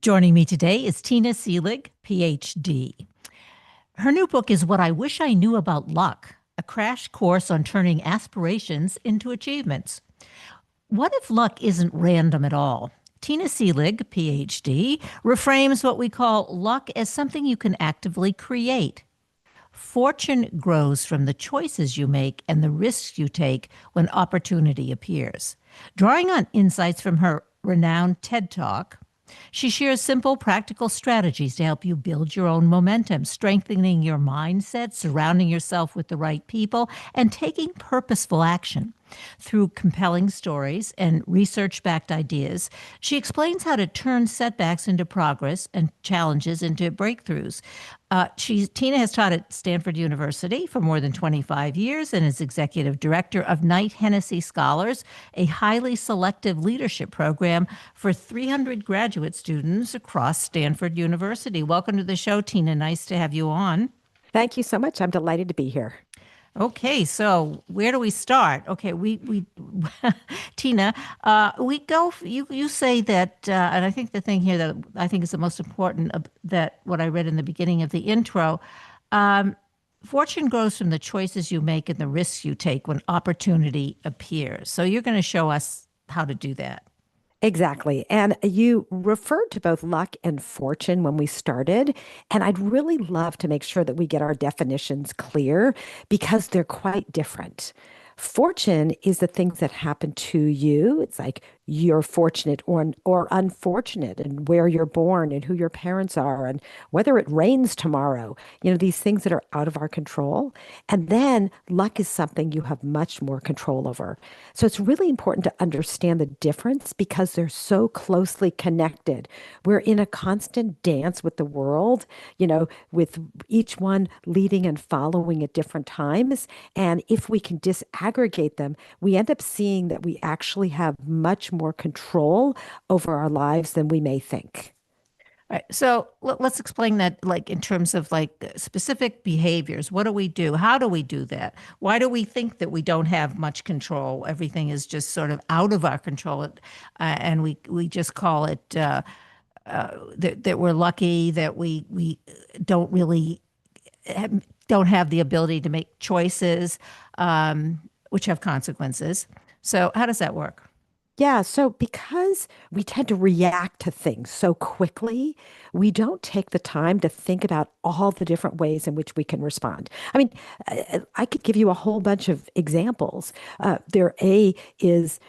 Joining me today is Tina Seelig, PhD. Her new book is What I Wish I Knew About Luck, a crash course on turning aspirations into achievements. What if luck isn't random at all? Tina Seelig, PhD, reframes what we call luck as something you can actively create. Fortune grows from the choices you make and the risks you take when opportunity appears. Drawing on insights from her renowned TED Talk, she shares simple, practical strategies to help you build your own momentum, strengthening your mindset, surrounding yourself with the right people, and taking purposeful action. Through compelling stories and research backed ideas, she explains how to turn setbacks into progress and challenges into breakthroughs. Tina has taught at Stanford University for more than 25 years and is executive director of Knight-Hennessy Scholars, a highly selective leadership program for 300 graduate students across Stanford University. Welcome to the show, Tina. Nice to have you on. Thank you so much. I'm delighted to be here. Okay, so where do we start? Okay, we Tina, we go. You say that, and I think the thing here that I think is the most important that what I read in the beginning of the intro, um, fortune grows from the choices you make and the risks you take when opportunity appears. So you're going to show us how to do that. Exactly. And you referred to both luck and fortune when we started. And I'd really love to make sure that we get our definitions clear because they're quite different. Fortune is the things that happen to you. It's like you're fortunate or unfortunate and where you're born and who your parents are and whether it rains tomorrow. These things that are out of our control. And then luck is something you have much more control over. So it's really important to understand the difference because they're so closely connected. We're in a constant dance with the world, with each one leading and following at different times. And if we can disaggregate them, we end up seeing that we actually have much more control over our lives than we may think. All right. So let's explain that, like in terms of like specific behaviors. What do we do? How do we do that? Why do we think that we don't have much control? Everything is just sort of out of our control, and we just call it that we're lucky that we don't really don't have the ability to make choices, which have consequences. So how does that work? Yeah, so because we tend to react to things so quickly, we don't take the time to think about all the different ways in which we can respond. I mean, I could give you a whole bunch of examples. There A is,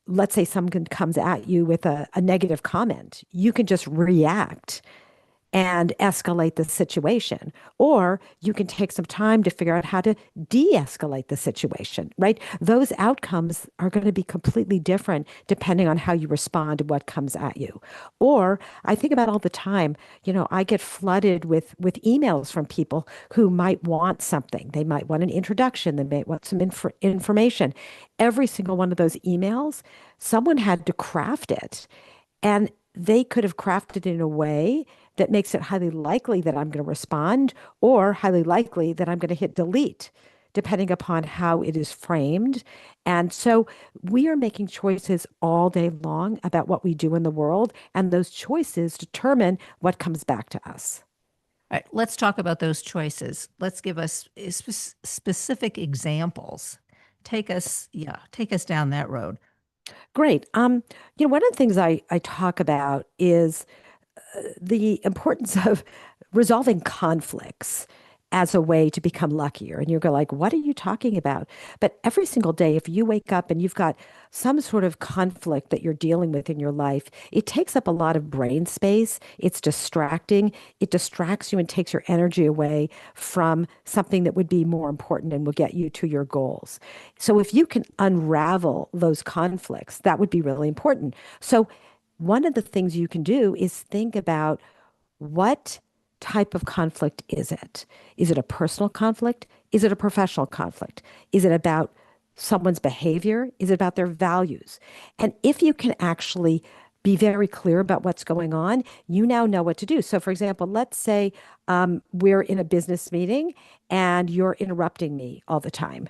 let's say someone comes at you with a negative comment. You can just react and escalate the situation. Or you can take some time to figure out how to de escalate the situation, right? Those outcomes are going to be completely different depending on how you respond to what comes at you. Or I think about all the time, I get flooded with emails from people who might want something. They might want an introduction, they might want some information. Every single one of those emails, someone had to craft it. And they could have crafted it in a way that makes it highly likely that I'm going to respond or highly likely that I'm going to hit delete, depending upon how it is framed. And so we are making choices all day long about what we do in the world, and those choices determine what comes back to us. All right, let's talk about those choices. Let's give us specific examples. Take us down that road. Great. One of the things I talk about is the importance of resolving conflicts as a way to become luckier. And you're going like, what are you talking about? But every single day, if you wake up and you've got some sort of conflict that you're dealing with in your life, it takes up a lot of brain space. It's distracting. It distracts you and takes your energy away from something that would be more important and will get you to your goals. So if you can unravel those conflicts, that would be really important. So one of the things you can do is think about what type of conflict is it? Is it a personal conflict? Is it a professional conflict? Is it about someone's behavior? Is it about their values? And if you can actually be very clear about what's going on, you now know what to do. So, for example, let's say we're in a business meeting and you're interrupting me all the time.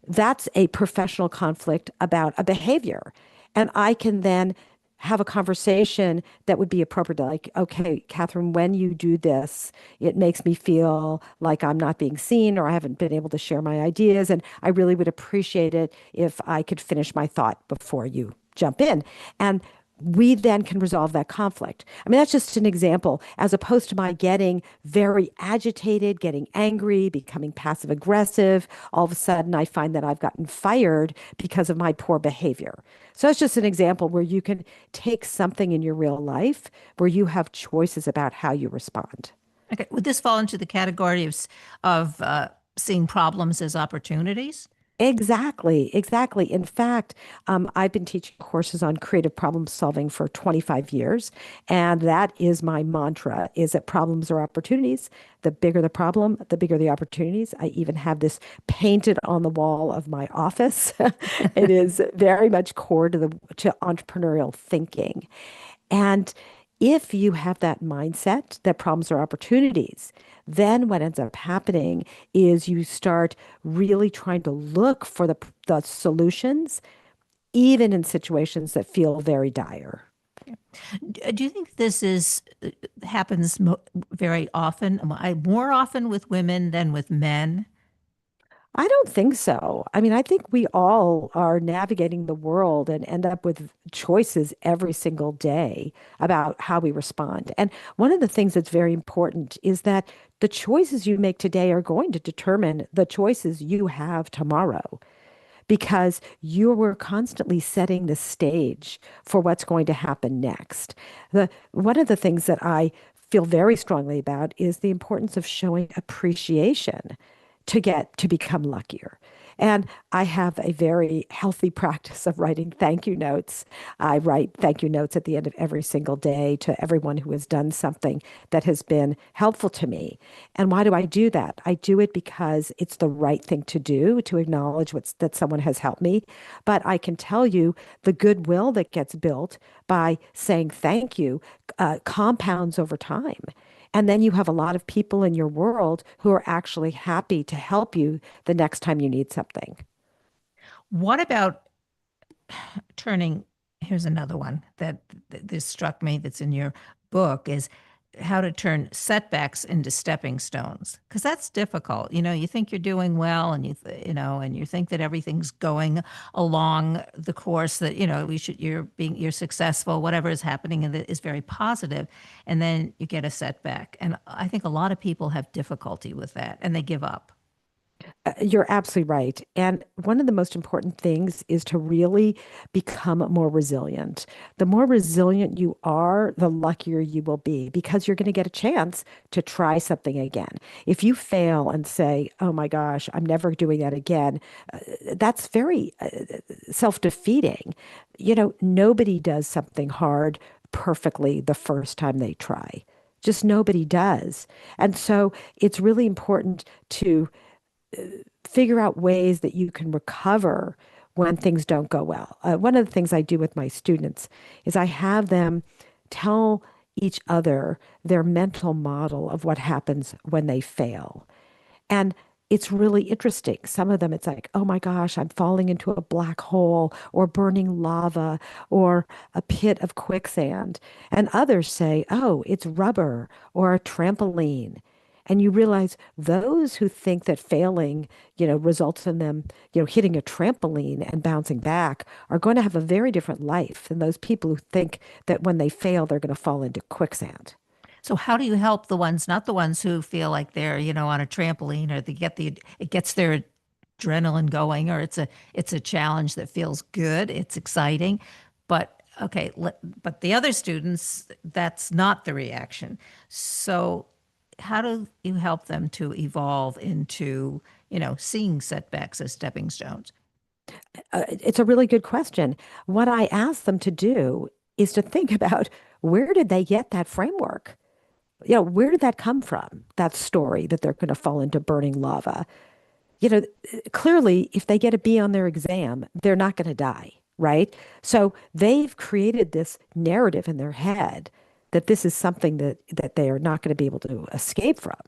That's a professional conflict about a behavior. And I can then have a conversation that would be appropriate. Like, okay, Kathryn, when you do this, it makes me feel like I'm not being seen or I haven't been able to share my ideas. And I really would appreciate it if I could finish my thought before you jump in. And we then can resolve that conflict. I mean, that's just an example, as opposed to my getting very agitated, getting angry, becoming passive aggressive. All of a sudden, I find that I've gotten fired because of my poor behavior. So it's just an example where you can take something in your real life where you have choices about how you respond. Okay, would this fall into the category of seeing problems as opportunities? Exactly, exactly. In fact, I've been teaching courses on creative problem solving for 25 years, and that is my mantra, is that problems are opportunities. The bigger the problem, the bigger the opportunities. I even have this painted on the wall of my office. It is very much core to entrepreneurial thinking. And if you have that mindset that problems are opportunities, then what ends up happening is you start really trying to look for the solutions, even in situations that feel very dire. Do you think this is happens very often, more often with women than with men? I don't think so. I mean, I think we all are navigating the world and end up with choices every single day about how we respond. And one of the things that's very important is that the choices you make today are going to determine the choices you have tomorrow because you were constantly setting the stage for what's going to happen next. One of the things that I feel very strongly about is the importance of showing appreciation to become luckier. And I have a very healthy practice of writing thank you notes. I write thank you notes at the end of every single day to everyone who has done something that has been helpful to me. And why do I do that? I do it because it's the right thing to do to acknowledge that someone has helped me. But I can tell you the goodwill that gets built by saying thank you compounds over time. And then you have a lot of people in your world who are actually happy to help you the next time you need something. What about turning, here's another one that this struck me that's in your book is how to turn setbacks into stepping stones because that's difficult. You think you're doing well and and you think that everything's going along the course that you're successful, whatever is happening and that is very positive, and then you get a setback. And I think a lot of people have difficulty with that and they give up. You're absolutely right. And one of the most important things is to really become more resilient. The more resilient you are, the luckier you will be because you're going to get a chance to try something again. If you fail and say, oh my gosh, I'm never doing that again, that's very self-defeating. Nobody does something hard perfectly the first time they try. Just nobody does. And so it's really important to figure out ways that you can recover when things don't go well. One of the things I do with my students is I have them tell each other their mental model of what happens when they fail. And it's really interesting. Some of them, it's like, oh my gosh, I'm falling into a black hole or burning lava or a pit of quicksand. And others say, oh, it's rubber or a trampoline. And you realize those who think that failing, results in them, hitting a trampoline and bouncing back are going to have a very different life than those people who think that when they fail, they're going to fall into quicksand. So how do you help the ones, not the ones who feel like they're, on a trampoline or it gets their adrenaline going, or it's a challenge that feels good, it's exciting, but okay, but the other students, that's not the reaction. So how do you help them to evolve into, seeing setbacks as stepping stones? It's a really good question. What I ask them to do is to think about where did they get that framework? Where did that come from? That story that they're going to fall into burning lava. You know, Clearly, if they get a B on their exam, they're not going to die, right? So they've created this narrative in their head that this is something that they are not going to be able to escape from.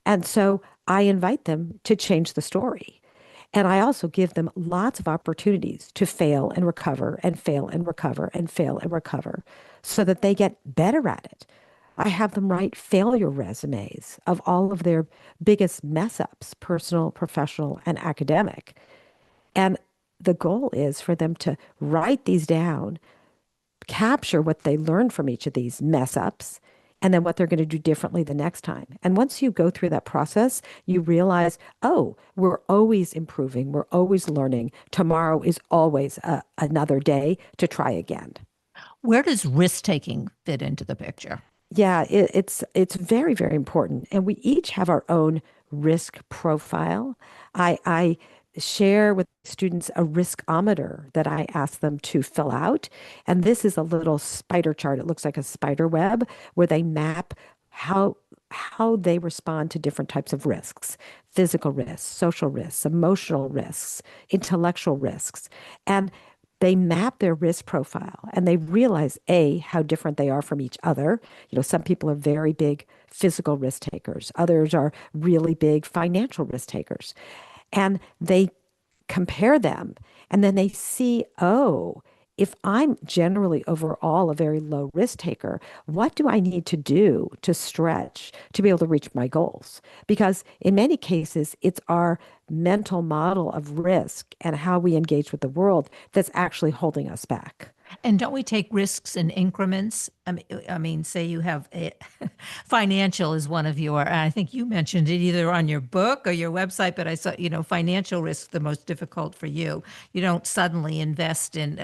And so I invite them to change the story. And I also give them lots of opportunities to fail and recover and fail and recover and fail and recover so that they get better at it. I have them write failure resumes of all of their biggest mess ups, personal, professional, and academic. And the goal is for them to write these down, capture what they learned from each of these mess ups, and then what they're going to do differently the next time. And once you go through that process, you realize, oh, we're always improving, we're always learning. Tomorrow is always another day to try again. Where does risk taking fit into the picture? Yeah, it's very, very important. And we each have our own risk profile. I share with students a riskometer that I ask them to fill out. And this is a little spider chart. It looks like a spider web where they map how they respond to different types of risks, physical risks, social risks, emotional risks, intellectual risks. And they map their risk profile and they realize A, how different they are from each other. Some people are very big physical risk takers, others are really big financial risk takers. And they compare them and then they see, oh, if I'm generally overall a very low risk taker, what do I need to do to stretch to be able to reach my goals? Because in many cases, it's our mental model of risk and how we engage with the world that's actually holding us back. And don't we take risks in increments? I mean, say you have financial is one of your, and I think you mentioned it either on your book or your website, but I saw, financial risk the most difficult for you. You don't suddenly invest in,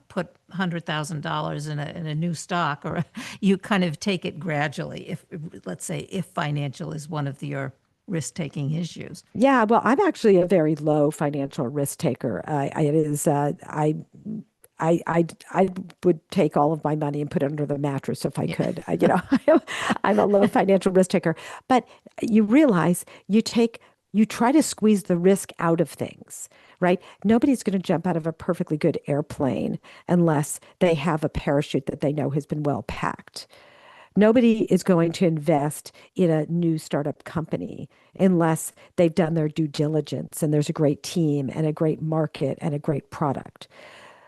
put $100,000 in a new stock, or you kind of take it gradually. If, let's say, if financial is one of your risk-taking issues. Yeah, well, I'm actually a very low financial risk taker. It is I would take all of my money and put it under the mattress if I Yeah. could. I'm a low financial risk taker. But you realize you try to squeeze the risk out of things, right? Nobody's going to jump out of a perfectly good airplane unless they have a parachute that they know has been well packed. Nobody is going to invest in a new startup company unless they've done their due diligence and there's a great team and a great market and a great product.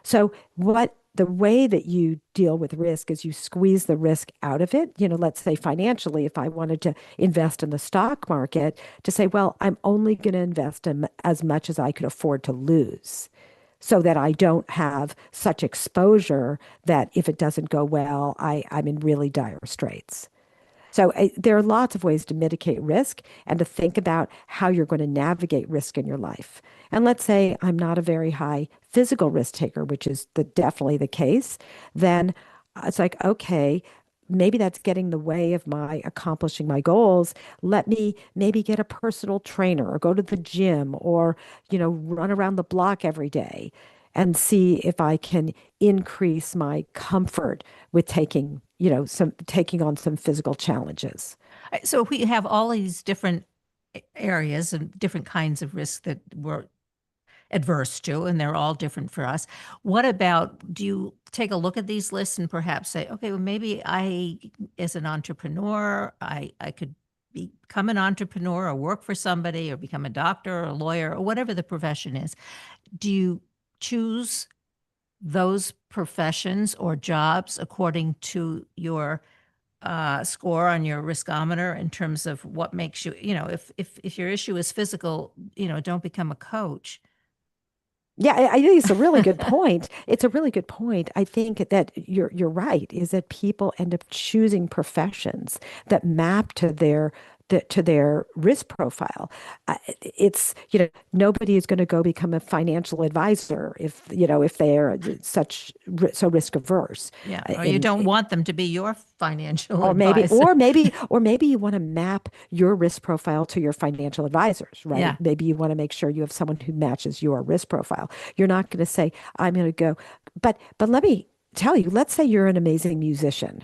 So what the way that you deal with risk is you squeeze the risk out of it. Let's say financially, if I wanted to invest in the stock market, to say, well, I'm only going to invest in as much as I could afford to lose so that I don't have such exposure that if it doesn't go well, I'm in really dire straits. So there are lots of ways to mitigate risk and to think about how you're going to navigate risk in your life. And let's say I'm not a very high physical risk taker, which is definitely the case, then it's like, okay, maybe that's getting in the way of my accomplishing my goals. Let me maybe get a personal trainer or go to the gym or, run around the block every day and see if I can increase my comfort with taking on some physical challenges. So if we have all these different areas and different kinds of risks that we're adverse to, and they're all different for us. What about, do you take a look at these lists and perhaps say, okay, well, maybe as an entrepreneur, I could become an entrepreneur or work for somebody or become a doctor or a lawyer or whatever the profession is. Do you choose those professions or jobs according to your score on your riskometer in terms of what makes you, if your issue is physical, don't become a coach. Yeah, I think it's a really good point. It's a really good point. I think that you're right, is that people end up choosing professions that map to their risk profile. It's, nobody is going to go become a financial advisor if they're so risk averse. Yeah. Or you In don't want them to be your financial or maybe, advisor. or maybe, or maybe you want to map your risk profile to your financial advisors, right? Yeah. Maybe you want to make sure you have someone who matches your risk profile. You're not going to say, I'm going to go, but let me tell you, let's say you're an amazing musician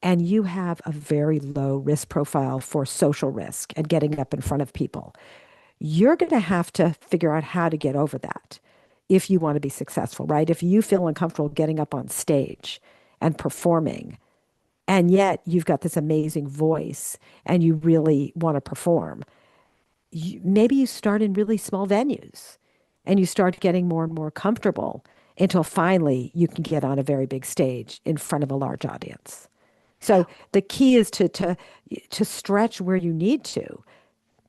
and you have a very low risk profile for social risk and getting up in front of people. You're going to have to figure out how to get over that if you want to be successful, right? If you feel uncomfortable getting up on stage and performing, and yet you've got this amazing voice and you really want to perform, maybe you start in really small venues and you start getting more and more comfortable until finally you can get on a very big stage in front of a large audience. So the key is to stretch where you need to,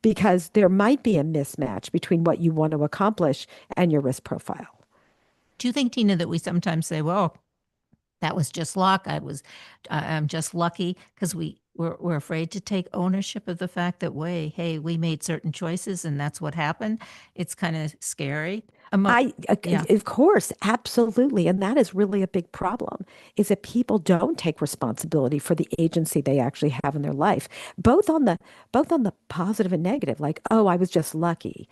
because there might be a mismatch between what you want to accomplish and your risk profile. Do you think, Tina, that we sometimes say, well, that was just luck. I'm just lucky because we're afraid to take ownership of the fact that, hey, we made certain choices and that's what happened. It's kind of scary. Yeah. Of course, absolutely. And that is really a big problem, is that people don't take responsibility for the agency they actually have in their life, both on the positive and negative, like, oh, I was just lucky.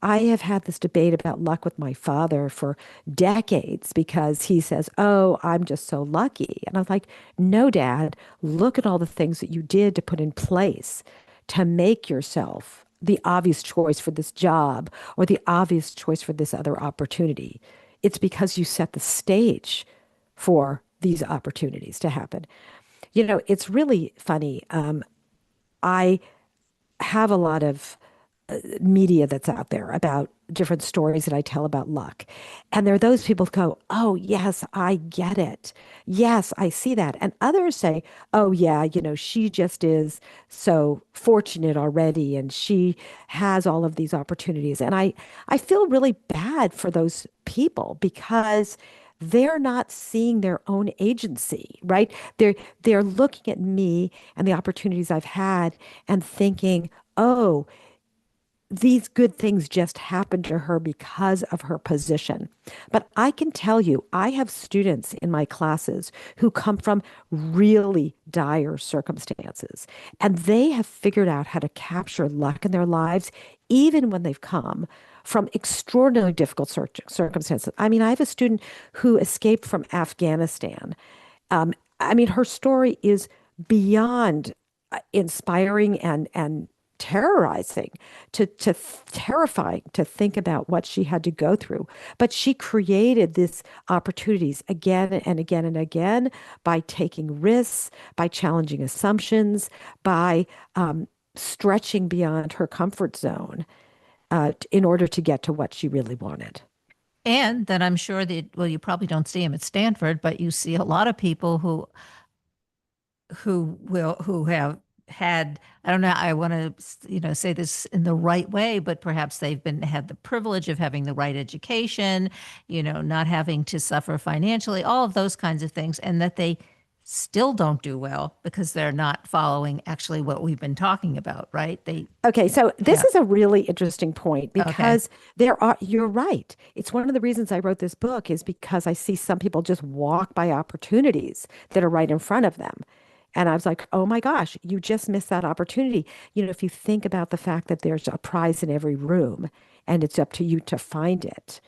I have had this debate about luck with my father for decades because he says, oh, I'm just so lucky. And I was like, no, Dad, look at all the things that you did to put in place to make yourself the obvious choice for this job or the obvious choice for this other opportunity. It's because you set the stage for these opportunities to happen. You know, it's really funny. I have a lot of media that's out there about different stories that I tell about luck. And there are those people who go, oh, yes, I get it. Yes, I see that. And others say, oh, yeah, she just is so fortunate already and she has all of these opportunities. And I feel really bad for those people because they're not seeing their own agency, right? They're looking at me and the opportunities I've had and thinking, oh, these good things just happened to her because of her position. But I can tell you, I have students in my classes who come from really dire circumstances, and they have figured out how to capture luck in their lives, even when they've come from extraordinarily difficult circumstances. I mean, I have a student who escaped from Afghanistan. I mean, her story is beyond inspiring and terrorizing to terrifying to think about what she had to go through. But she created these opportunities again and again and again by taking risks, by challenging assumptions, by stretching beyond her comfort zone in order to get to what she really wanted. And then I'm sure that, well, you probably don't see them at Stanford, but you see a lot of people who have had, I don't know, I want to say this in the right way, but perhaps they've had the privilege of having the right education, not having to suffer financially, all of those kinds of things, and that they still don't do well because they're not following actually what we've been talking about, right? Okay, so this Yeah. is a really interesting point Okay. because you're right. It's one of the reasons I wrote this book is because I see some people just walk by opportunities that are right in front of them. And I was like, oh my gosh, you just missed that opportunity. If you think about the fact that there's a prize in every room and it's up to you to find it,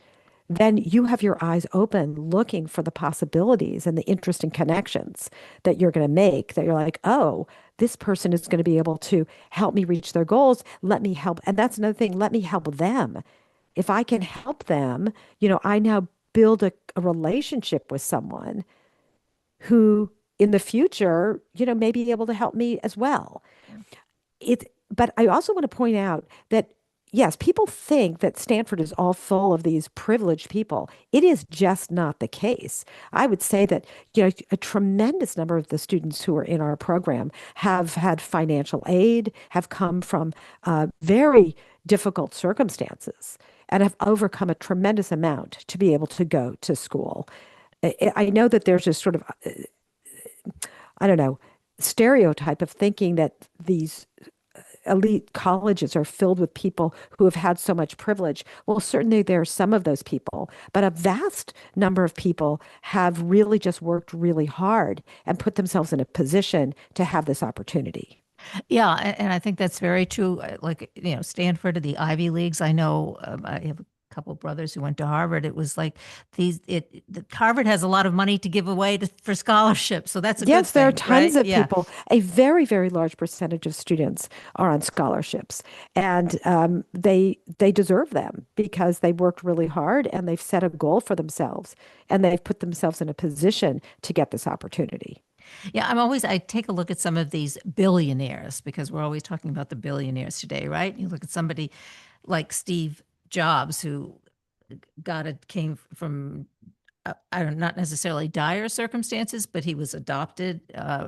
then you have your eyes open looking for the possibilities and the interesting connections that you're going to make, that you're like, oh, this person is going to be able to help me reach their goals. Let me help. And that's another thing. Let me help them. If I can help them, I now build a relationship with someone who in the future, may be able to help me as well. But I also want to point out that yes, people think that Stanford is all full of these privileged people. It is just not the case. I would say that, a tremendous number of the students who are in our program have had financial aid, have come from very difficult circumstances, and have overcome a tremendous amount to be able to go to school. I know that there's this sort of, I don't know, stereotype of thinking that these elite colleges are filled with people who have had so much privilege. Well, certainly there are some of those people, but a vast number of people have really just worked really hard and put themselves in a position to have this opportunity. Yeah, and I think that's very true. Like, Stanford or the Ivy Leagues. I know I have a couple of brothers who went to Harvard. It was like Harvard has a lot of money to give away for scholarships, so that's a good Yes, there are thing, tons right? of Yeah. people. A very, very large percentage of students are on scholarships, and they deserve them because they worked really hard and they've set a goal for themselves and they've put themselves in a position to get this opportunity. Yeah, I take a look at some of these billionaires because we're always talking about the billionaires today, right? You look at somebody like Steve Jobs, who came from, I don't, not necessarily dire circumstances, but he was adopted,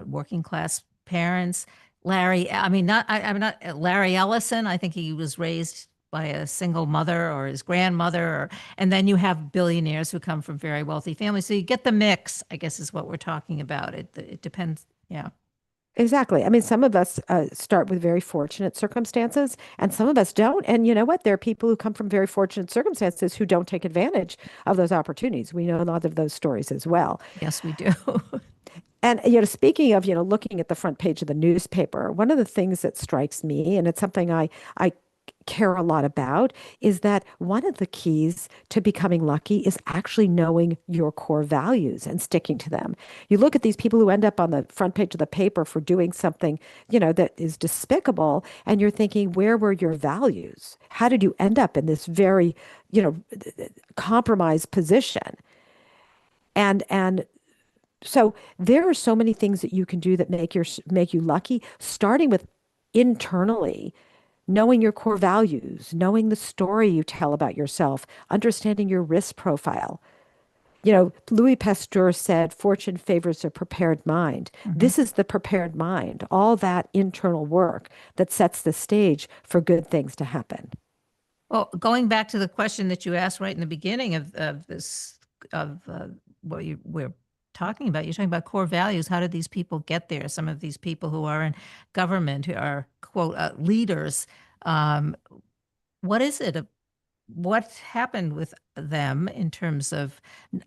working class parents. I'm not Larry Ellison. I think he was raised by a single mother or his grandmother, and then you have billionaires who come from very wealthy families. So you get the mix, I guess, is what we're talking about. It depends. Yeah. Exactly. I mean, some of us start with very fortunate circumstances, and some of us don't. And you know what? There are people who come from very fortunate circumstances who don't take advantage of those opportunities. We know a lot of those stories as well. Yes, we do. And speaking of looking at the front page of the newspaper, one of the things that strikes me, and it's something I care a lot about, is that one of the keys to becoming lucky is actually knowing your core values and sticking to them. You look at these people who end up on the front page of the paper for doing something, that is despicable, and you're thinking, where were your values? How did you end up in this very, compromised position? And so there are so many things that you can do that make you lucky, starting with internally knowing your core values, knowing the story you tell about yourself, understanding your risk profile. Louis Pasteur said, fortune favors a prepared mind. Mhm. This is the prepared mind, all that internal work that sets the stage for good things to happen. Well, going back to the question that you asked right in the beginning of this, of we're talking about, you're talking about core values. How did these people get there? Some of these people who are in government, who are, quote, leaders. Um, what is it? What happened with them in terms of,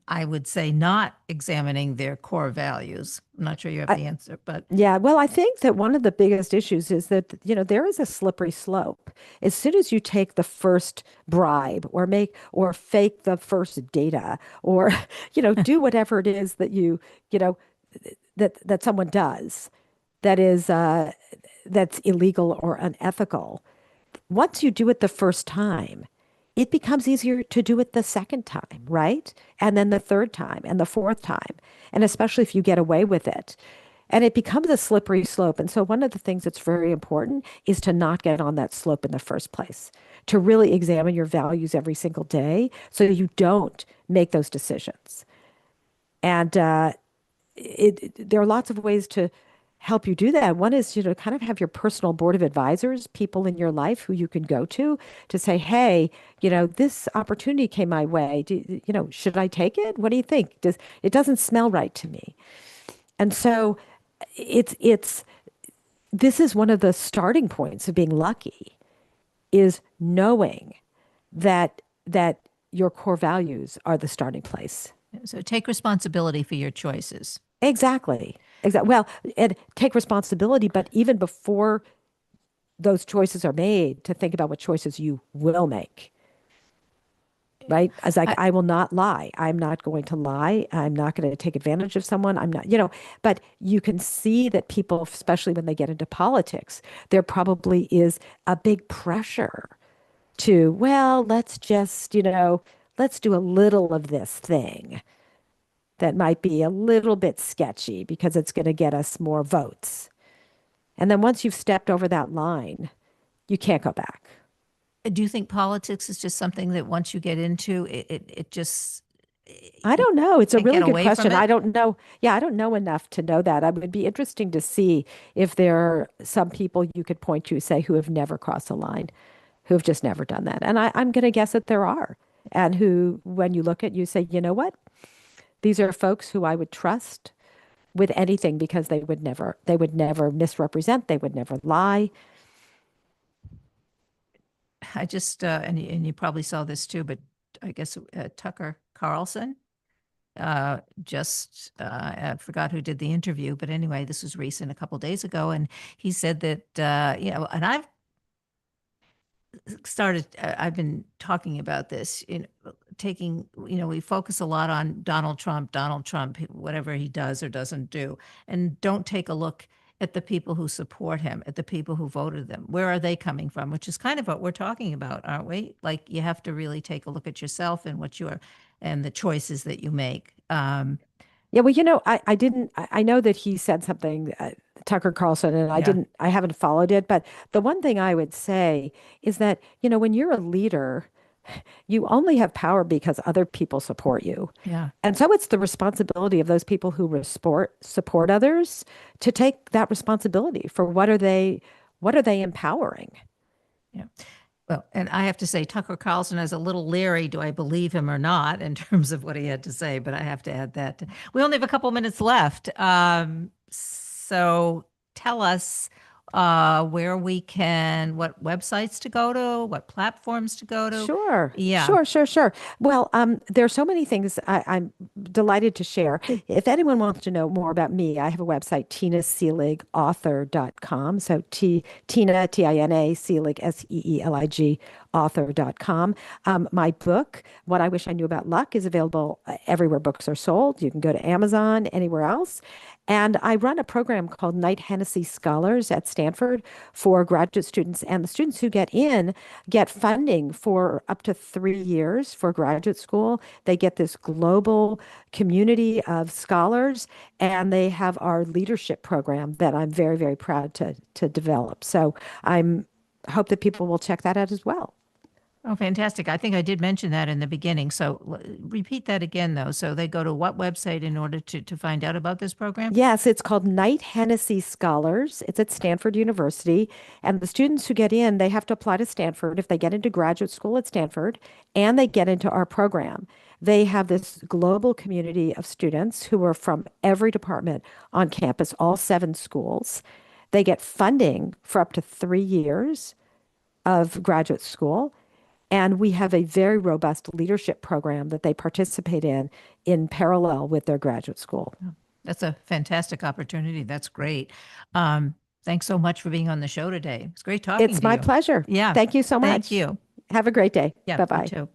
I would say, not examining their core values? I'm not sure you have I, the answer, but Yeah, well, I think that one of the biggest issues is that, there is a slippery slope. As soon as you take the first bribe or fake the first data or, do whatever it is that you know, that someone does that is that's illegal or unethical, once you do it the first time, it becomes easier to do it the second time, right? And then the third time and the fourth time. And especially if you get away with it. And it becomes a slippery slope. And so one of the things that's very important is to not get on that slope in the first place, to really examine your values every single day so you don't make those decisions. And there are lots of ways to help you do that. One is, kind of have your personal board of advisors, people in your life who you can go to say, hey, this opportunity came my way. Should I take it? What do you think? It doesn't smell right to me. And so it's this is one of the starting points of being lucky, is knowing that your core values are the starting place. so take responsibility for your choices. Exactly. Exactly. Well, and take responsibility, but even before those choices are made, to think about what choices you will make. Right? As like, I, I will not lie. I'm not going to lie. I'm not going to take advantage of someone. I'm not, but you can see that people, especially when they get into politics, there probably is a big pressure to, well, let's just, let's do a little of this thing that might be a little bit sketchy because it's going to get us more votes. And then once you've stepped over that line, you can't go back. do you think politics is just something that once you get into it just, I you don't know. It's a can't get really good away from question. it? I don't know. Yeah, I don't know enough to know that. It would be interesting to see if there are some people you could point to, say, who have never crossed a line, who have just never done that. And I'm going to guess that there are. And who, when you look at, you say, you know what? These are folks who I would trust with anything because they would never misrepresent, they would never lie. I just, and you probably saw this too, but I guess Tucker Carlson, I forgot who did the interview, but anyway, this was recent, a couple days ago, and he said that, and I've been talking about this in taking, we focus a lot on Donald Trump, whatever he does or doesn't do, and don't take a look at the people who support him, at the people who voted them. Where are they coming from? Which is kind of what we're talking about, aren't we? Like, you have to really take a look at yourself and and the choices that you make. Yeah, well, I didn't, I know that he said something, Tucker Carlson, and Yeah. I haven't followed it. But the one thing I would say is that, when you're a leader, you only have power because other people support you. Yeah. And so it's the responsibility of those people who support others to take that responsibility for what are they empowering? Yeah. Well, and I have to say, Tucker Carlson is a little leery. Do I believe him or not in terms of what he had to say? But I have to add that. We only have a couple minutes left. So tell us where we can, what websites to go to, what platforms to go to. Sure, Yeah. sure, sure, sure. Well, there are so many things I'm delighted to share. If anyone wants to know more about me, I have a website, tinaseeligauthor.com. So Tina, Tina, Seelig, Seelig, author.com. My book, What I Wish I Knew About Luck, is available everywhere books are sold. You can go to Amazon, anywhere else. And I run a program called Knight-Hennessy Scholars at Stanford for graduate students. And the students who get in get funding for up to 3 years for graduate school. They get this global community of scholars, and they have our leadership program that I'm very, very proud to develop. So I'm hope that people will check that out as well. Oh, fantastic. I think I did mention that in the beginning. So repeat that again, though. So they go to what website in order to find out about this program? Yes, it's called Knight-Hennessy Scholars. It's at Stanford University. And the students who get in, they have to apply to Stanford if they get into graduate school at Stanford and they get into our program. They have this global community of students who are from every department on campus, all 7 schools. They get funding for up to 3 years of graduate school. And we have a very robust leadership program that they participate in parallel with their graduate school. That's a fantastic opportunity. That's great. Thanks so much for being on the show today. It's great talking It's to my you. pleasure. Yeah. Thank you so Thank much. you. Have a great day. Yeah, you Bye-bye. too.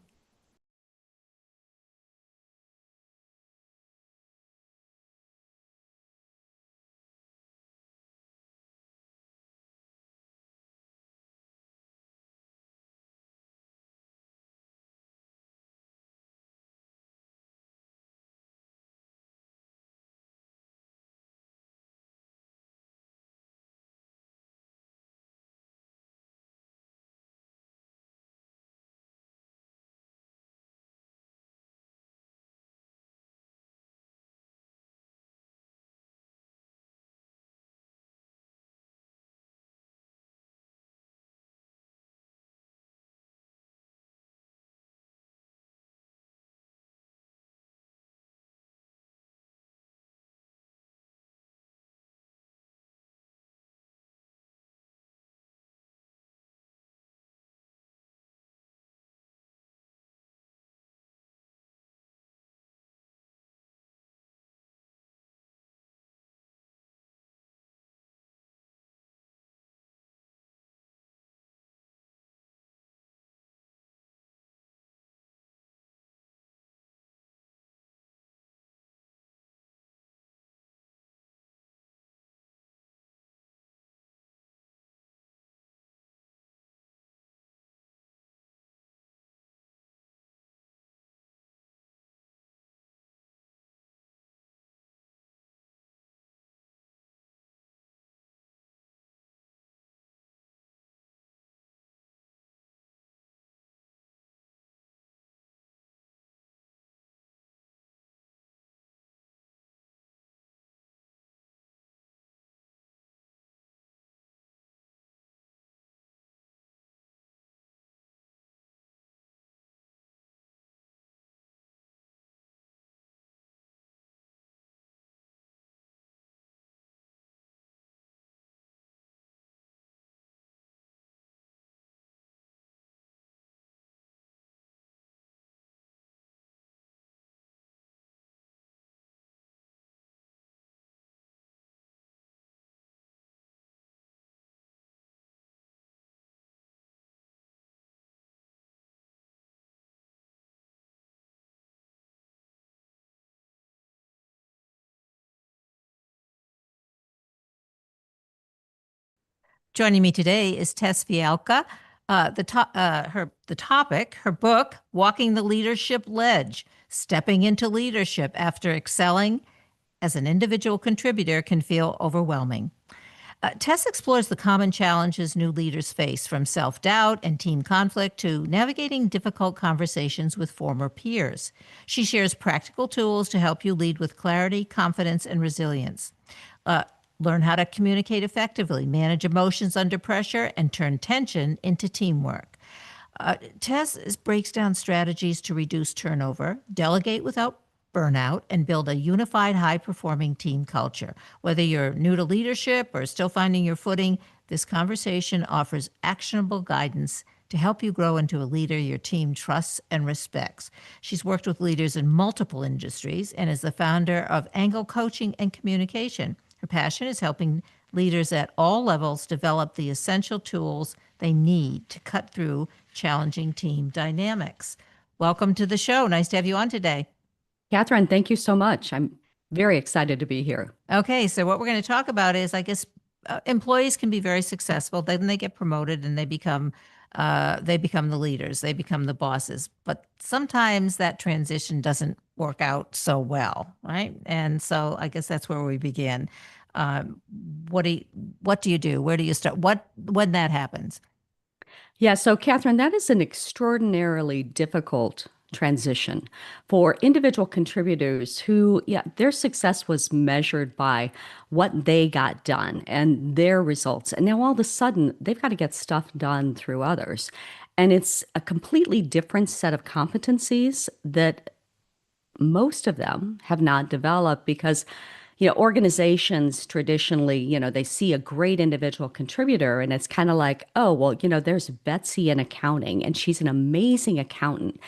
Joining me today is Tess Fialka. The topic, her book, Walking the Leadership Ledge, Stepping into Leadership After Excelling as an individual contributor can feel overwhelming. Tess explores the common challenges new leaders face, from self-doubt and team conflict to navigating difficult conversations with former peers. She shares practical tools to help you lead with clarity, confidence, and resilience. Uh, Learn how to communicate effectively, manage emotions under pressure, and turn tension into teamwork. Tess breaks down strategies to reduce turnover, delegate without burnout, and build a unified, high performing team culture. Whether you're new to leadership or still finding your footing, this conversation offers actionable guidance to help you grow into a leader your team trusts and respects. She's worked with leaders in multiple industries and is the founder of Angle Coaching and Communication. Her passion is helping leaders at all levels develop the essential tools they need to cut through challenging team dynamics. Welcome to the show. Nice to have you on today. Kathryn, thank you so much. I'm very excited to be here. Okay, so what we're going to talk about is, I guess, employees can be very successful. Then they get promoted and they become the leaders. They become the bosses. But sometimes that transition doesn't work out so well, right? And so I guess that's where we begin. What do you do? Where do you start? When that happens? Yeah, so Kathryn, that is an extraordinarily difficult transition for individual contributors who, yeah, their success was measured by what they got done and their results. And now all of a sudden, they've got to get stuff done through others. And it's a completely different set of competencies that most of them have not developed because organizations traditionally, they see a great individual contributor and it's kind of like, oh, well, there's Betsy in accounting and she's an amazing accountant.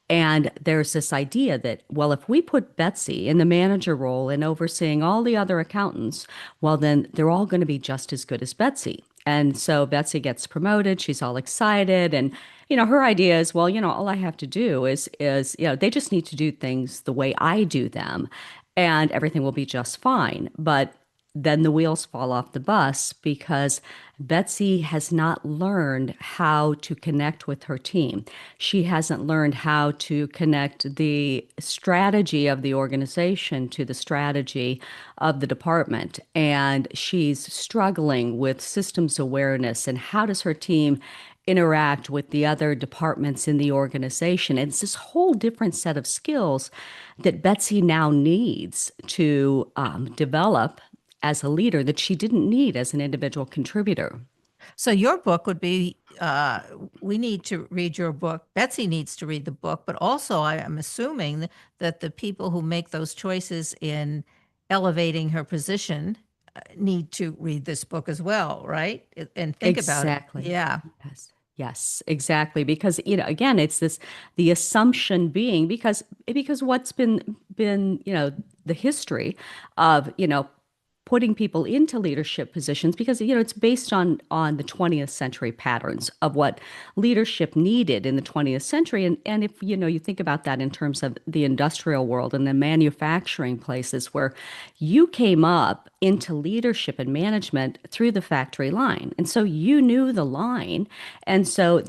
And there's this idea that, well, if we put Betsy in the manager role and overseeing all the other accountants, well, then they're all going to be just as good as Betsy. And so Betsy gets promoted. She's all excited. And, her idea is, well, all I have to do is, they just need to do things the way I do them and everything will be just fine. But then the wheels fall off the bus because Betsy has not learned how to connect with her team. She hasn't learned how to connect the strategy of the organization to the strategy of the department. And she's struggling with systems awareness and how does her team interact with the other departments in the organization. And it's this whole different set of skills that Betsy now needs to develop as a leader that she didn't need as an individual contributor. So your book would be, we need to read your book. Betsy needs to read the book, but also I am assuming that the people who make those choices in elevating her position need to read this book as well, right? And think about it. Exactly. Yeah. Yes. Yes, exactly. Because, again, it's the assumption being because what's been, the history of, putting people into leadership positions because it's based on the 20th century patterns of what leadership needed in the 20th century. And if you think about that in terms of the industrial world and the manufacturing places where you came up into leadership and management through the factory line. And so you knew the line. And so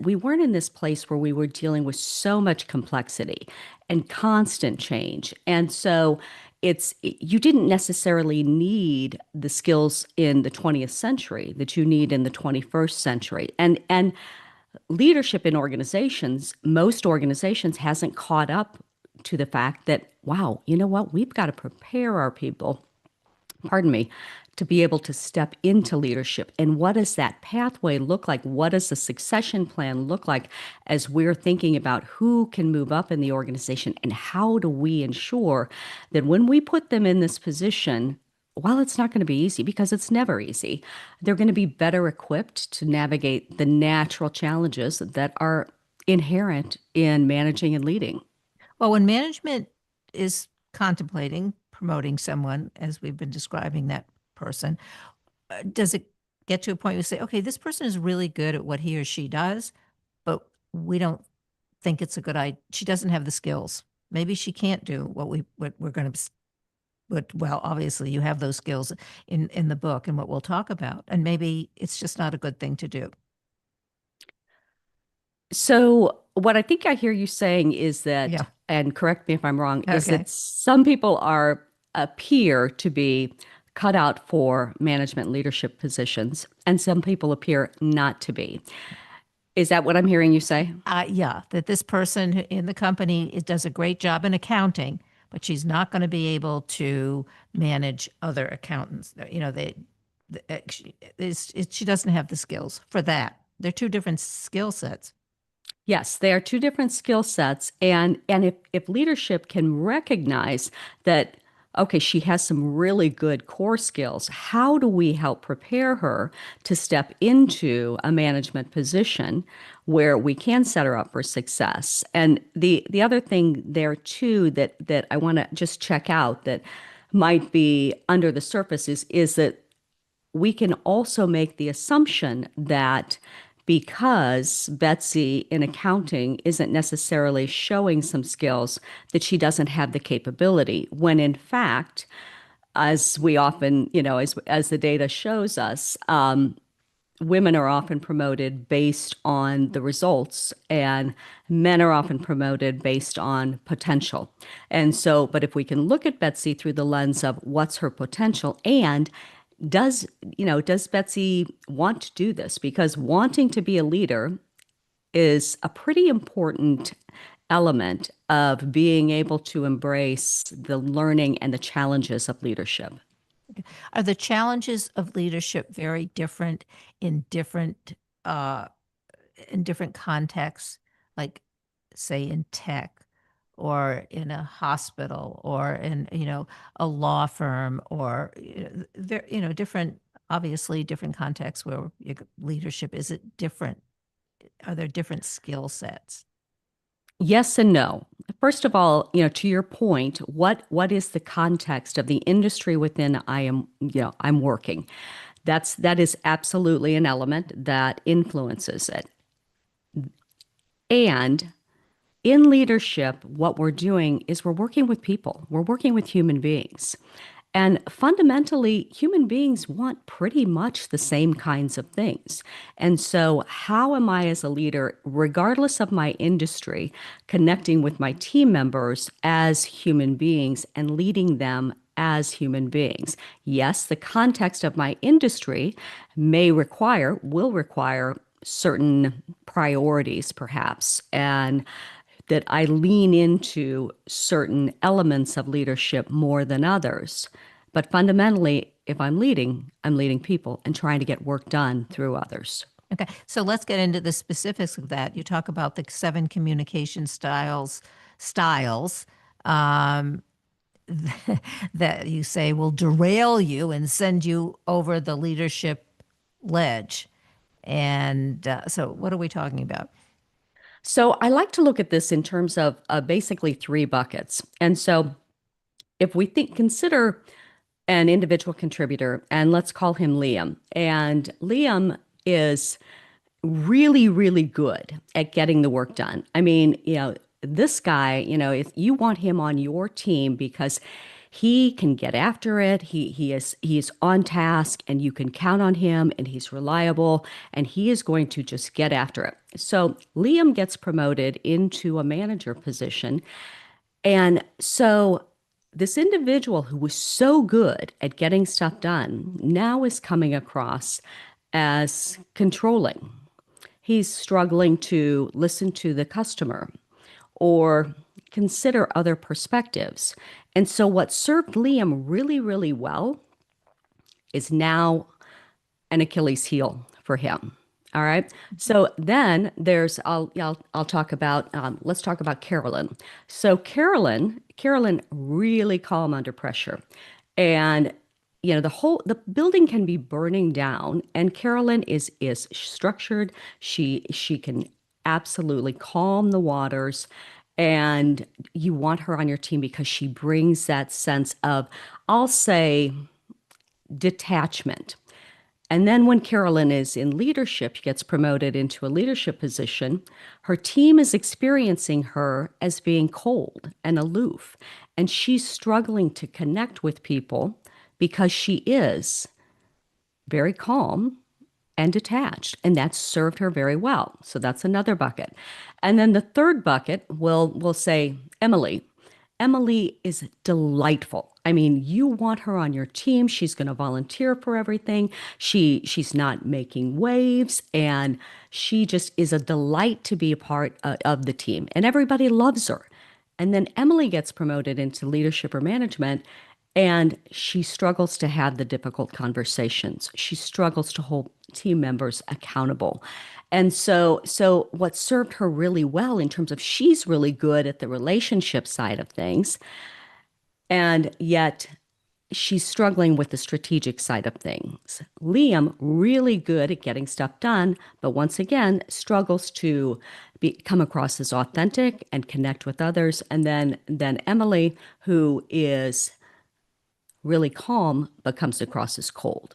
we weren't in this place where we were dealing with so much complexity and constant change. And so you didn't necessarily need the skills in the 20th century that you need in the 21st century. And leadership in most organizations hasn't caught up to the fact that, wow, you know what? We've got to prepare our people, pardon me, to be able to step into leadership. And what does that pathway look like? What does the succession plan look like as we're thinking about who can move up in the organization? And how do we ensure that when we put them in this position, while it's not going to be easy, because it's never easy, they're going to be better equipped to navigate the natural challenges that are inherent in managing and leading? Well, when management is contemplating promoting someone, as we've been describing that person, does it get to a point where you say, okay, this person is really good at what he or she does, but we don't think it's a good idea. She doesn't have the skills. Maybe she can't do what we're going to, but well, obviously you have those skills in the book and what we'll talk about. And maybe it's just not a good thing to do. So what I think I hear you saying is that, Yeah. and correct me if I'm wrong, is Okay. that some people are appear to be cut out for management leadership positions, and some people appear not to be. Is that what I'm hearing you say? Yeah, that this person in the company does a great job in accounting, but she's not going to be able to manage other accountants. She doesn't have the skills for that. They're two different skill sets. Yes, they are two different skill sets. And if leadership can recognize that, okay, she has some really good core skills, how do we help prepare her to step into a management position where we can set her up for success? And the other thing there too that I want to just check out that might be under the surface is that we can also make the assumption that because Betsy in accounting isn't necessarily showing some skills, that she doesn't have the capability, when in fact, as we often, as the data shows us, women are often promoted based on the results, and men are often promoted based on potential. And so, but if we can look at Betsy through the lens of what's her potential, and does Betsy want to do this? Because wanting to be a leader is a pretty important element of being able to embrace the learning and the challenges of leadership. Are the challenges of leadership very different in different contexts, like say in tech or in a hospital or in a law firm, or there different, obviously different contexts where leadership, is it different? Are there different skill sets? Yes and no. First of all, to your point, what is the context of the industry within I'm working? That is absolutely an element that influences it. And in leadership, what we're doing is we're working with people. We're working with human beings. And fundamentally, human beings want pretty much the same kinds of things. And so, how am I as a leader, regardless of my industry, connecting with my team members as human beings and leading them as human beings? Yes, the context of my industry will require certain priorities, perhaps, and that I lean into certain elements of leadership more than others. But fundamentally, if I'm leading people and trying to get work done through others. Okay, so let's get into the specifics of that. You talk about the 7 communication styles that you say will derail you and send you over the leadership ledge. And so what are we talking about? So I like to look at this in terms of basically 3 buckets. And so if we consider an individual contributor, and let's call him Liam. And Liam is really, really good at getting the work done. I mean, this guy, if you want him on your team because he can get after it, he's on task, and you can count on him, and he's reliable, and he is going to just get after it. So Liam gets promoted into a manager position. And so this individual who was so good at getting stuff done now is coming across as controlling. He's struggling to listen to the customer or consider other perspectives. And so what served Liam really, really well is now an Achilles heel for him. All right. So then I'll talk about, let's talk about Carolyn. So Carolyn really calm under pressure. And the building can be burning down, and Carolyn is structured. She can absolutely calm the waters, and you want her on your team because she brings that sense of, I'll say, detachment. And then when Carolyn is in leadership, she gets promoted into a leadership position, her team is experiencing her as being cold and aloof, and she's struggling to connect with people because she is very calm and detached, and that's served her very well. So that's another bucket. And then the third bucket, we'll say Emily. Emily is delightful I mean, you want her on your team. She's going to volunteer for everything. She's not making waves, and she just is a delight to be a part of the team, and everybody loves her. And then Emily gets promoted into leadership or management, and she struggles to have the difficult conversations. She struggles to hold team members accountable. And so what served her really well in terms of she's really good at the relationship side of things, and yet she's struggling with the strategic side of things. Liam, really good at getting stuff done, but once again, struggles to come across as authentic and connect with others. And then Emily, who is really calm, but comes across as cold.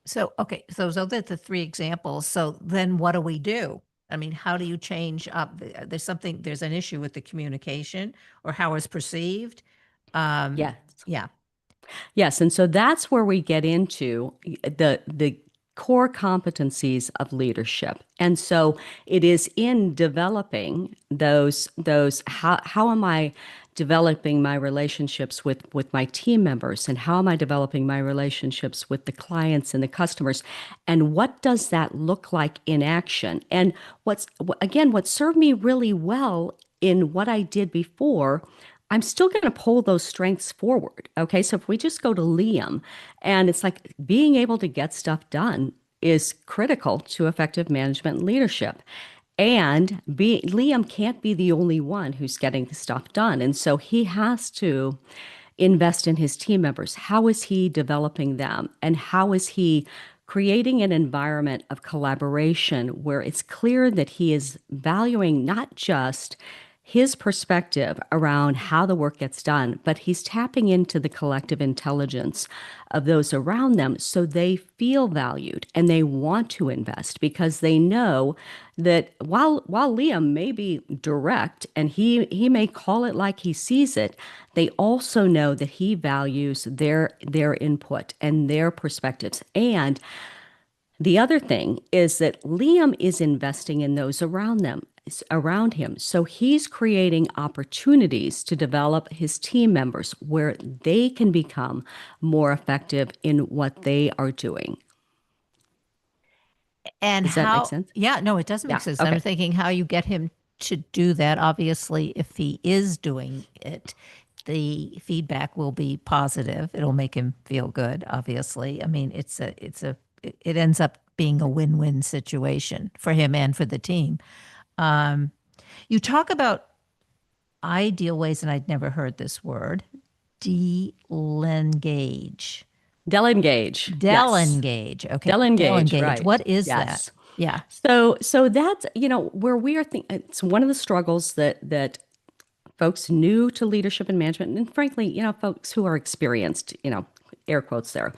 So, okay, so that's the three examples. So then what do we do? I mean, how do you change up? There's an issue with the communication or how it's perceived. Yes. Yeah. Yes, and so that's where we get into the core competencies of leadership. And so it is in developing those how am I developing my relationships with my team members, and how am I developing my relationships with the clients and the customers, and what does that look like in action? And what served me really well in what I did before, I'm still going to pull those strengths forward. Okay. So if we just go to Liam, and it's like being able to get stuff done is critical to effective management and leadership. And Liam can't be the only one who's getting the stuff done. And so he has to invest in his team members. How is he developing them? And how is he creating an environment of collaboration where it's clear that he is valuing not just his perspective around how the work gets done, but he's tapping into the collective intelligence of those around them so they feel valued and they want to invest, because they know that while Liam may be direct and he may call it like he sees it, they also know that he values their input and their perspectives. And the other thing is that Liam is investing in those around him. So he's creating opportunities to develop his team members where they can become more effective in what they are doing. And Does that make sense? Yeah, no, it does make Yeah, sense. okay. I'm thinking how you get him to do that. Obviously, if he is doing it, the feedback will be positive. It'll make him feel good, obviously. I mean, it ends up being a win-win situation for him and for the team. You talk about ideal ways, and I'd never heard this word, delengage. Delengage. Yes. Delengage. Okay. Delengage, right. What is Yes. that? Yeah. So that's, where we are thinking, it's one of the struggles that folks new to leadership and management, and frankly, folks who are experienced, air quotes there,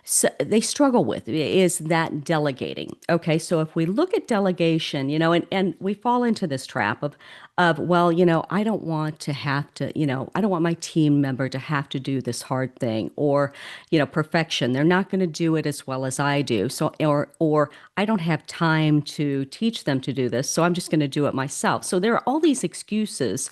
so they struggle with is that delegating. Okay, so if we look at delegation, and we fall into this trap of well, I don't want to have to, I don't want my team member to have to do this hard thing, or perfection. They're not going to do it as well as I do. So or I don't have time to teach them to do this, so I'm just going to do it myself. So there are all these excuses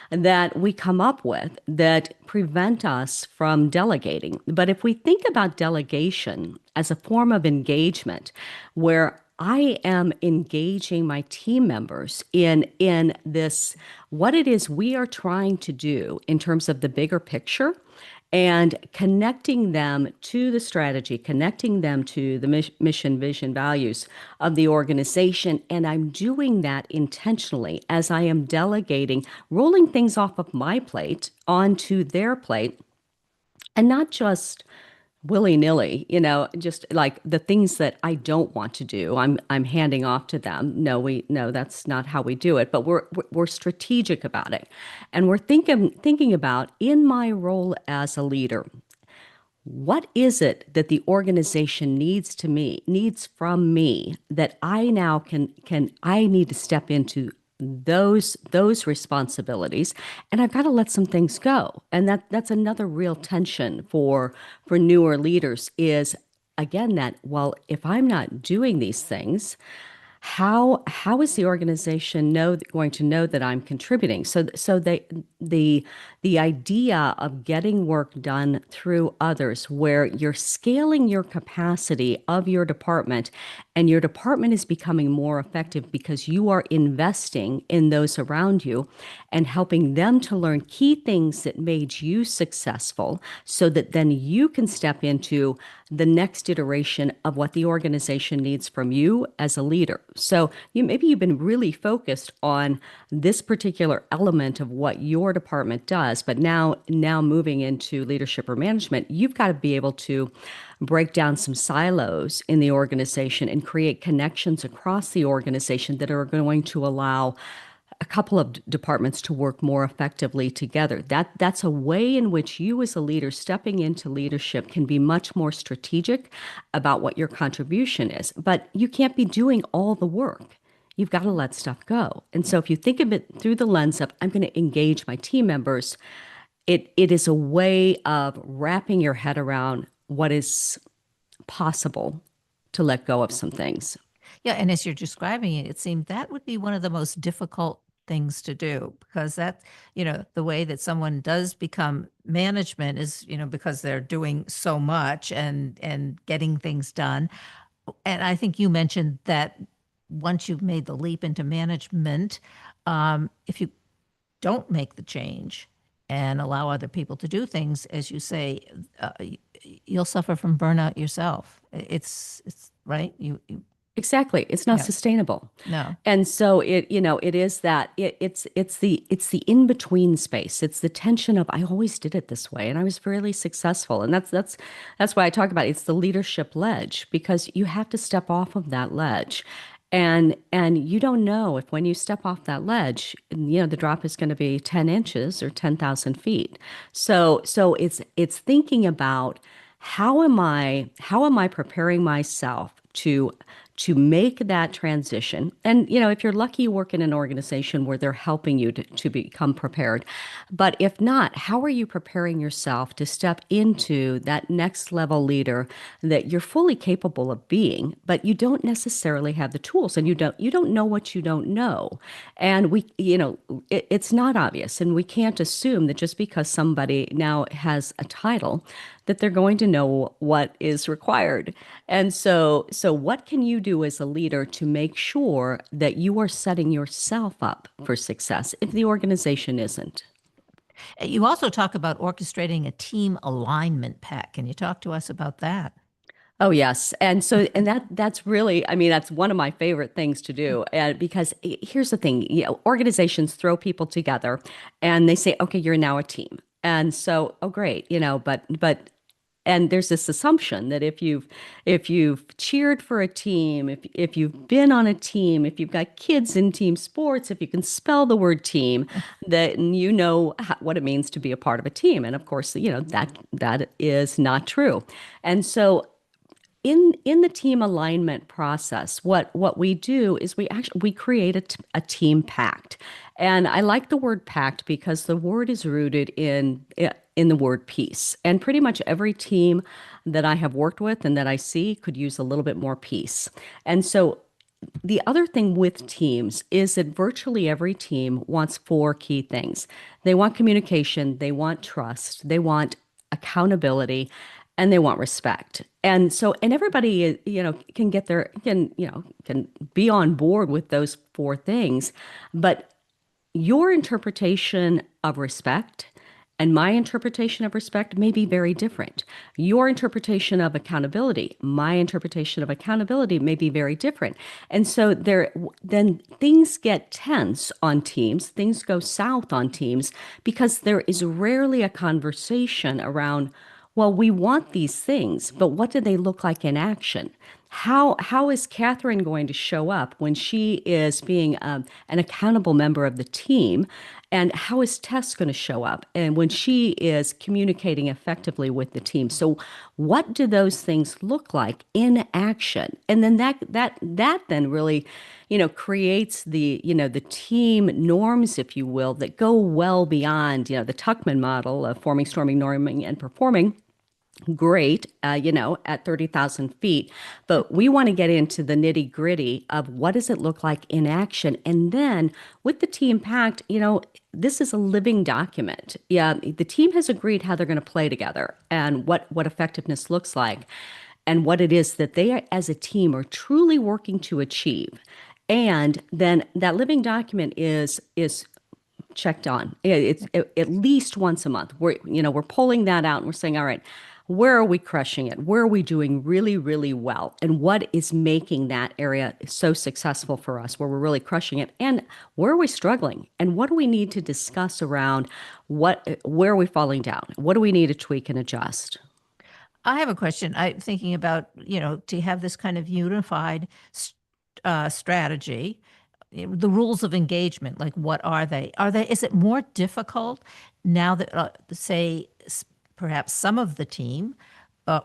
that we come up with that prevent us from delegating. But if we think about delegation as a form of engagement, where I am engaging my team members in this, what it is we are trying to do in terms of the bigger picture, and connecting them to the strategy, connecting them to the mission, vision, values of the organization. And I'm doing that intentionally as I am delegating, rolling things off of my plate onto their plate, and not just willy-nilly, just like the things that I don't want to do, I'm handing off to them. No, that's not how we do it. But we're strategic about it, and we're thinking about, in my role as a leader, what is it that the organization needs from me that I now I need to step into those responsibilities, and I've got to let some things go. And that's another real tension for newer leaders is, again, that, well, if I'm not doing these things, how is the organization going to know that I'm contributing? So the idea of getting work done through others, where you're scaling your capacity of your department, and your department is becoming more effective because you are investing in those around you and helping them to learn key things that made you successful, so that then you can step into the next iteration of what the organization needs from you as a leader. So maybe you've been really focused on this particular element of what your department does, but now moving into leadership or management, you've got to be able to break down some silos in the organization and create connections across the organization that are going to allow a couple of departments to work more effectively together. That's a way in which you as a leader stepping into leadership can be much more strategic about what your contribution is. But you can't be doing all the work. You've got to let stuff go. And so if you think of it through the lens of, I'm going to engage my team members, it is a way of wrapping your head around what is possible to let go of some things. Yeah, and as you're describing it, it seemed that would be one of the most difficult things to do, because that, the way that someone does become management is, because they're doing so much and getting things done. And I think you mentioned that once you've made the leap into management, if you don't make the change and allow other people to do things, as you say, you'll suffer from burnout yourself. It's right. You Exactly. It's not Yeah. sustainable. No. And so it is that it's the in-between space. It's the tension of, I always did it this way and I was fairly successful. And that's why I talk about it. It's the leadership ledge, because you have to step off of that ledge. And you don't know if when you step off that ledge, the drop is going to be 10 inches or 10,000 feet. So it's thinking about, how am I preparing myself to make that transition? And, if you're lucky, you work in an organization where they're helping you to become prepared. But if not, how are you preparing yourself to step into that next level leader that you're fully capable of being, but you don't necessarily have the tools, and you don't know what you don't know. And it's not obvious, and we can't assume that just because somebody now has a title that they're going to know what is required. And so what can you do as a leader to make sure that you are setting yourself up for success if the organization isn't? You also talk about orchestrating a team alignment pack. Can you talk to us about that? Oh, yes. And that's really, I mean, that's one of my favorite things to do. And because here's the thing, organizations throw people together and they say, okay, you're now a team. And so, oh, great, and there's this assumption that if you've cheered for a team, if you've been on a team, if you've got kids in team sports, if you can spell the word team, that you know what it means to be a part of a team. And of course, that is not true. And so in the team alignment process, what we do is we create a team pact. And I like the word pact because the word is rooted in the word peace. And pretty much every team that I have worked with and that I see could use a little bit more peace. And so the other thing with teams is that virtually every team wants four key things. They want communication, they want trust, they want accountability, and they want respect. And so, and everybody, can can be on board with those four things, but your interpretation of respect and my interpretation of respect may be very different. Your interpretation of accountability, my interpretation of accountability may be very different. And so then things get tense on teams, things go south on teams, because there is rarely a conversation around, well, we want these things, but what do they look like in action? How is Kathryn going to show up when she is being an accountable member of the team? And how is Tess going to show up and when she is communicating effectively with the team? So what do those things look like in action? And then that then really, creates the team norms, if you will, that go well beyond, the Tuckman model of forming, storming, norming, and performing, great, at 30,000 feet, but we want to get into the nitty gritty of what does it look like in action. And then with the team pact, this is a living document. Yeah, the team has agreed how they're going to play together and what effectiveness looks like and what it is that they as a team are truly working to achieve. And then that living document is checked on. It's at least once a month. We're pulling that out and we're saying, all right, where are we crushing it? Where are we doing really, really well? And what is making that area so successful for us, where we're really crushing it? And where are we struggling? And what do we need to discuss around where are we falling down? What do we need to tweak and adjust? I have a question. I'm thinking about, to have this kind of unified strategy, the rules of engagement, like what are they? Is it more difficult now that, say, perhaps some of the team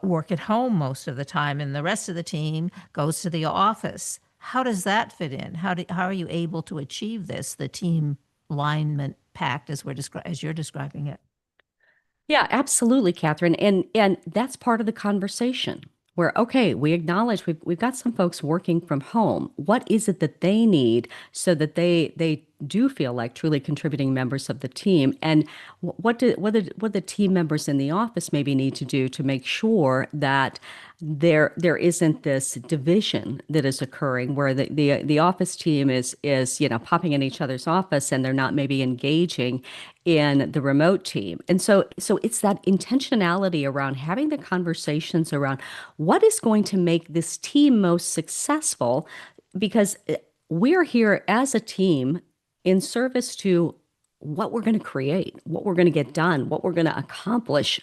work at home most of the time and the rest of the team goes to the office? How does that fit in? How are you able to achieve this, the team alignment pact as you're describing it? Yeah, absolutely, Kathryn. And that's part of the conversation where, okay, we acknowledge we've got some folks working from home. What is it that they need so that they do feel like truly contributing members of the team? And what the team members in the office maybe need to do to make sure that there isn't this division that is occurring where the office team is popping in each other's office and they're not maybe engaging in the remote team. And so it's that intentionality around having the conversations around what is going to make this team most successful, because we're here as a team in service to what we're going to create, what we're going to get done, what we're going to accomplish.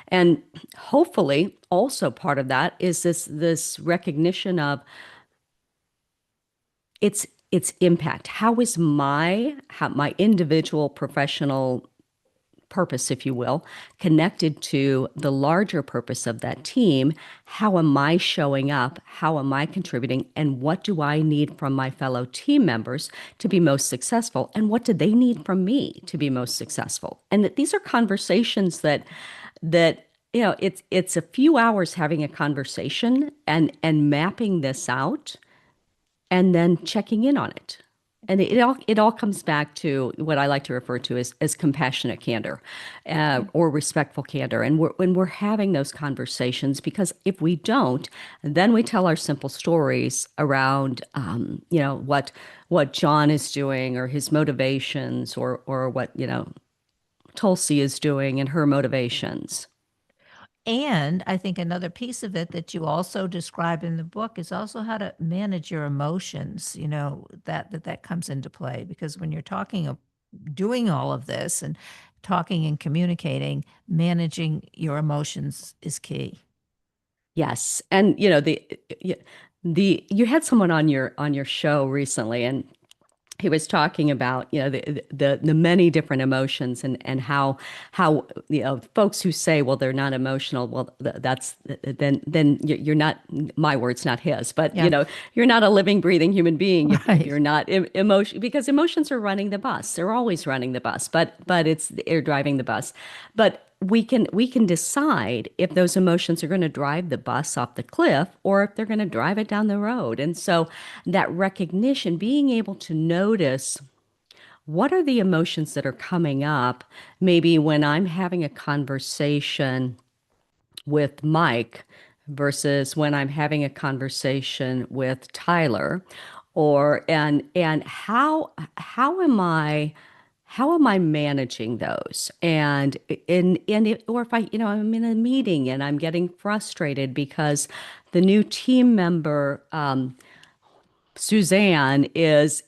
And hopefully also part of that is this recognition of its impact. How is my individual professional purpose, if you will, connected to the larger purpose of that team? How am I showing up? How am I contributing? And what do I need from my fellow team members to be most successful? And what do they need from me to be most successful? And that these are conversations that it's a few hours having a conversation and mapping this out and then checking in on it. And it all comes back to what I like to refer to as compassionate candor, or respectful candor. And when we're having those conversations, because if we don't, then we tell our simple stories around, what John is doing or his motivations, or what Tulsi is doing and her motivations. And I think another piece of it that you also describe in the book is also how to manage your emotions, that comes into play. Because when you're doing all of this and talking and communicating, managing your emotions is key. Yes, and you had someone on your show recently, and he was talking about the many different emotions and how folks who say, well, they're not emotional, well, that's then you're not, my words, not his, but Yeah. you're not a living, breathing human being if Right. you're not emotion, because emotions are running the bus. They're always running the bus, but they're driving the bus. But we can decide if those emotions are going to drive the bus off the cliff or if they're going to drive it down the road. And so that recognition, being able to notice what are the emotions that are coming up, maybe when I'm having a conversation with Mike versus when I'm having a conversation with Tyler, and how am I managing those? Or if I'm in a meeting and I'm getting frustrated because the new team member, Suzanne, is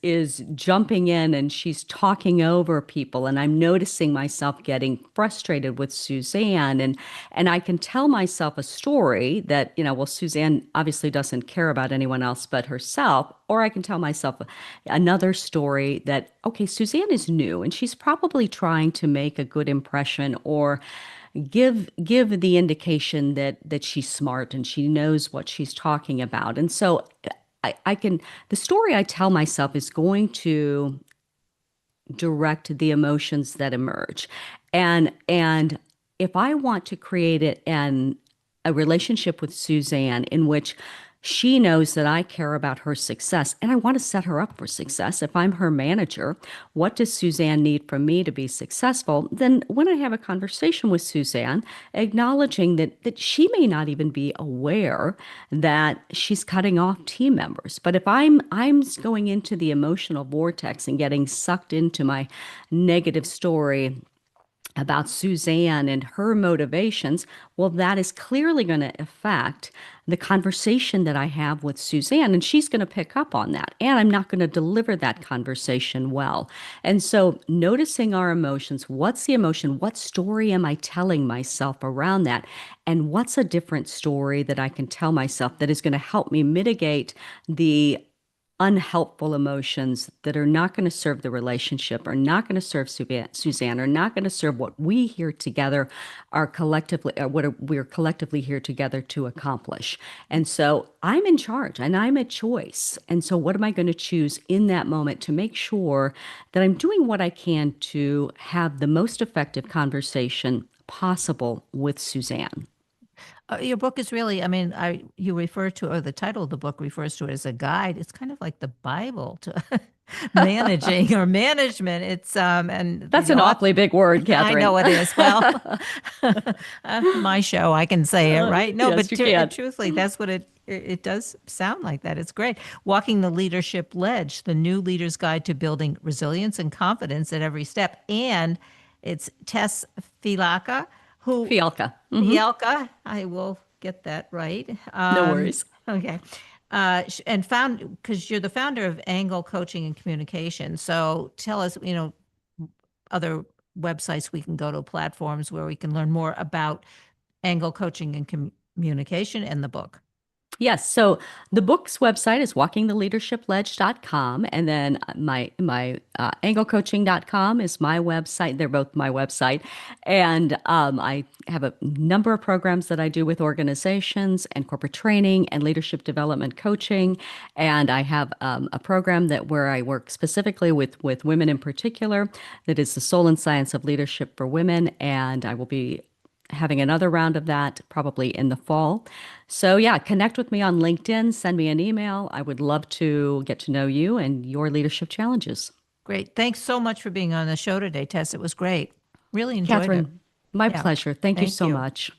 jumping in and she's talking over people, and I'm noticing myself getting frustrated with Suzanne, and I can tell myself a story that, well, Suzanne obviously doesn't care about anyone else but herself, or I can tell myself another story that, okay, Suzanne is new and she's probably trying to make a good impression, or give the indication that she's smart and she knows what she's talking about. And so the story I tell myself is going to direct the emotions that emerge. And if I want to create a relationship with Suzanne in which she knows that I care about her success and I want to set her up for success. If I'm her manager, what does Suzanne need from me to be successful? Then when I have a conversation with Suzanne, acknowledging that she may not even be aware that she's cutting off team members. But if I'm going into the emotional vortex and getting sucked into my negative story about Suzanne and her motivations, well, that is clearly going to affect the conversation that I have with Suzanne, and she's going to pick up on that. And I'm not going to deliver that conversation well. And so, noticing our emotions, what's the emotion? What story am I telling myself around that? And what's a different story that I can tell myself that is going to help me mitigate the unhelpful emotions that are not going to serve the relationship, are not going to serve Suzanne, are not going to serve what we here together are collectively, we're collectively here together to accomplish. And so I'm in charge and I'm a choice. And so what am I going to choose in that moment to make sure that I'm doing what I can to have the most effective conversation possible with Suzanne? Your book is really, I mean, you refer to, or the title of the book refers to it as a guide. It's kind of like the Bible to managing or management. It's and That's an awfully big word, Kathryn. I know it is. Well, my show, I can say it, right? No, yes, but truthfully, that's what it does sound like. That it's great. Walking the Leadership Ledge, the new leader's guide to building resilience and confidence at every step. And it's Tess Fialka. Fialka. Fialka, I will get that right. No worries. Okay. And because you're the founder of Angle Coaching and Communication. So tell us, other websites we can go to, platforms where we can learn more about Angle Coaching and Communication and the book. Yes. So the book's website is walkingtheleadershipledge.com. And then my anglecoaching.com is my website. They're both my website. And I have a number of programs that I do with organizations and corporate training and leadership development coaching. And I have a program where I work specifically with women in particular, that is the Soul and Science of Leadership for Women. And I will be having another round of that probably in the fall. So yeah, connect with me on LinkedIn, send me an email. I would love to get to know you and your leadership challenges. Great. Thanks so much for being on the show today, Tess. It was great. Really enjoyed it. Kathryn, my pleasure. Thank you so much.